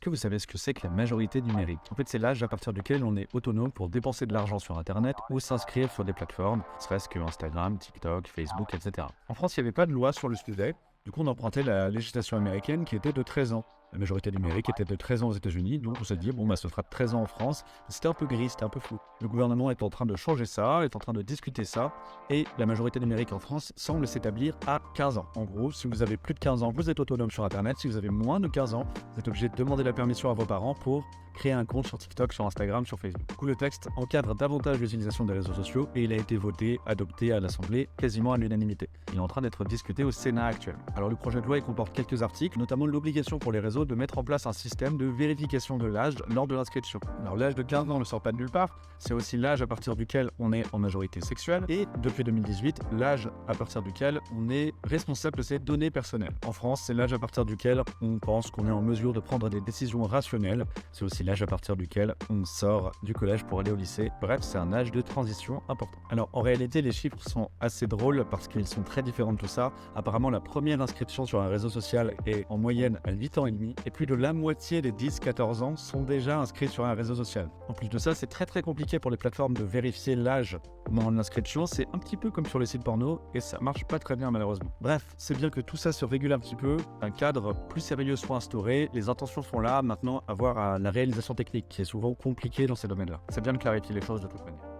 Que vous savez ce que c'est que la majorité numérique? En fait, c'est l'âge à partir duquel on est autonome pour dépenser de l'argent sur Internet ou s'inscrire sur des plateformes, serait-ce que Instagram, TikTok, Facebook, etc. En France, il n'y avait pas de loi sur le sujet. Du coup, on empruntait la législation américaine qui était de 13 ans. La majorité numérique était de 13 ans aux États-Unis, donc on s'est dit, ce sera de 13 ans en France. C'était un peu gris, c'était un peu flou. Le gouvernement est en train de changer ça, est en train de discuter ça, et la majorité numérique en France semble s'établir à 15 ans. En gros, si vous avez plus de 15 ans, vous êtes autonome sur Internet. Si vous avez moins de 15 ans, vous êtes obligé de demander la permission à vos parents pour créer un compte sur TikTok, sur Instagram, sur Facebook. Du coup, le texte encadre davantage l'utilisation des réseaux sociaux et il a été voté, adopté à l'Assemblée quasiment à l'unanimité. Il est en train d'être discuté au Sénat actuellement. Alors, le projet de loi il comporte quelques articles, notamment l'obligation pour les réseaux de mettre en place un système de vérification de l'âge lors de l'inscription. Alors, l'âge de 15 ans ne sort pas de nulle part, c'est aussi l'âge à partir duquel on est en majorité sexuelle et depuis 2018, l'âge à partir duquel on est responsable de ses données personnelles. En France, c'est l'âge à partir duquel on pense qu'on est en mesure de prendre des décisions rationnelles. C'est aussi l'âge à partir duquel on sort du collège pour aller au lycée. Bref, c'est un âge de transition important. Alors, en réalité, les chiffres sont assez drôles parce qu'ils sont très différents de tout ça. Apparemment, la première inscription sur un réseau social est en moyenne à 8 ans et demi et plus de la moitié des 10-14 ans sont déjà inscrits sur un réseau social. En plus de ça, c'est très compliqué pour les plateformes de vérifier l'âge au moment de l'inscription. C'est un petit peu comme sur les sites porno et ça marche pas très bien malheureusement. Bref, c'est bien que tout ça se régule un petit peu, un cadre plus sérieux soit instauré, les intentions sont là, maintenant à voir à la réalisation technique qui est souvent compliquée dans ces domaines-là. C'est bien de clarifier les choses de toute manière.